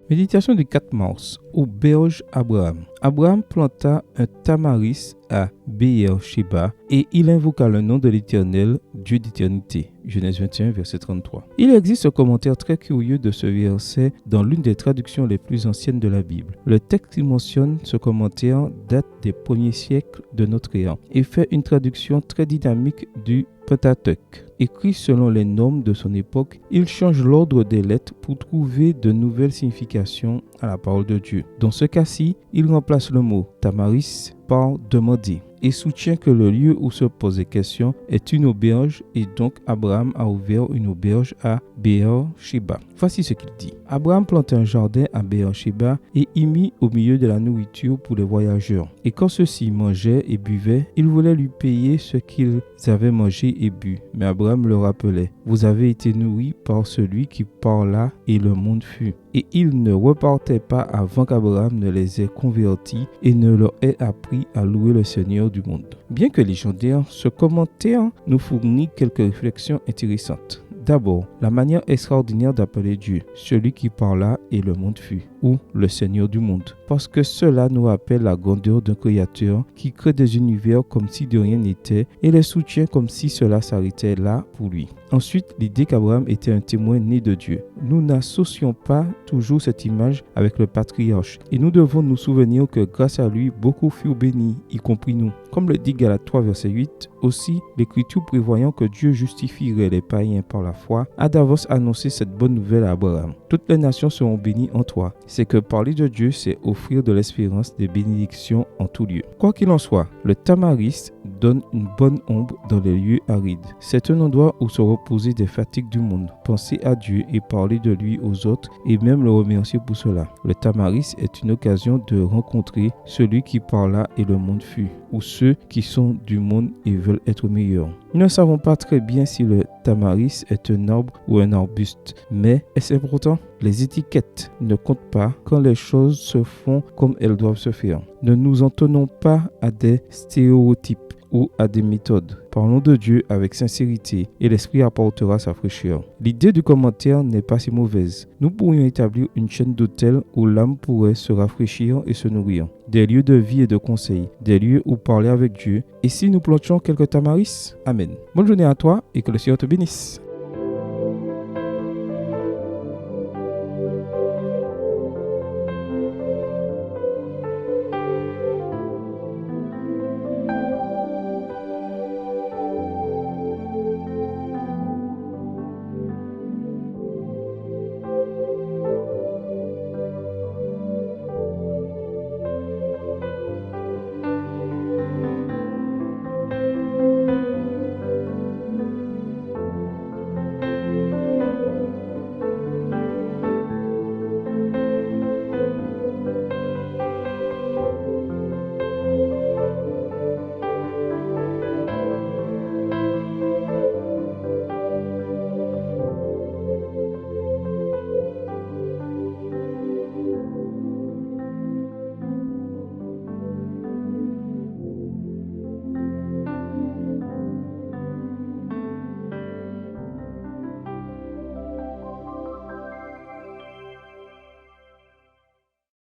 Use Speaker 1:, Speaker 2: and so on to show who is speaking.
Speaker 1: Méditation du 4 mars. Auberge Abraham. Abraham planta un tamaris à Beer-Sheba et il invoqua le nom de l'Éternel, Dieu d'éternité. Genèse 21, verset 33. Il existe un commentaire très curieux de ce verset dans l'une des traductions les plus anciennes de la Bible. Le texte qui mentionne ce commentaire date des premiers siècles de notre ère et fait une traduction très dynamique du Pentateuque. Écrit selon les normes de son époque, il change l'ordre des lettres pour trouver de nouvelles significations à la parole de Dieu. Dans ce cas-ci, il remplace le mot tamaris par demander et soutient que le lieu où se posent les questions est une auberge et donc Abraham a ouvert une auberge à Beer-Sheba. Voici ce qu'il dit. Abraham planta un jardin à Beer-Sheba et y mit au milieu de la nourriture pour les voyageurs. Et quand ceux-ci mangeaient et buvaient, ils voulaient lui payer ce qu'ils avaient mangé et bu. Mais Abraham leur rappelait, « Vous avez été nourris par celui qui parla et le monde fut. » Et ils ne repartaient pas avant qu'Abraham ne les ait convertis et ne leur ait appris à louer le Seigneur du monde. Bien que légendaire, ce commentaire nous fournit quelques réflexions intéressantes. D'abord, la manière extraordinaire d'appeler Dieu, celui qui parla et le monde fut, ou le Seigneur du monde, parce que cela nous rappelle la grandeur d'un créateur qui crée des univers comme si de rien n'était et les soutient comme si cela s'arrêtait là pour lui. Ensuite, l'idée qu'Abraham était un témoin né de Dieu. Nous n'associons pas toujours cette image avec le patriarche et nous devons nous souvenir que grâce à lui, beaucoup furent bénis, y compris nous. Comme le dit Galates 3, verset 8, aussi, l'Écriture prévoyant que Dieu justifierait les païens par la foi, a d'avance annoncé cette bonne nouvelle à Abraham. Toutes les nations seront bénies en toi. C'est que parler de Dieu, c'est offrir de l'espérance des bénédictions en tout lieu. Quoi qu'il en soit, le tamaris donne une bonne ombre dans les lieux arides. C'est un endroit où se reposer des fatigues du monde, penser à Dieu et parler de lui aux autres et même le remercier pour cela. Le tamaris est une occasion de rencontrer celui qui parla et le monde fut, ou ceux qui sont du monde et veulent être meilleurs. Nous ne savons pas très bien si le tamaris est un arbre ou un arbuste, mais est-ce important? Les étiquettes ne comptent pas quand les choses se font comme elles doivent se faire. Ne nous en tenons pas à des stéréotypes ou à des méthodes. Parlons de Dieu avec sincérité et l'Esprit apportera sa fraîcheur. L'idée du commentaire n'est pas si mauvaise. Nous pourrions établir une chaîne d'autels où l'âme pourrait se rafraîchir et se nourrir. Des lieux de vie et de conseil, des lieux où parler avec Dieu. Et si nous plantions quelques tamaris? Amen. Bonne journée à toi et que le Seigneur te bénisse.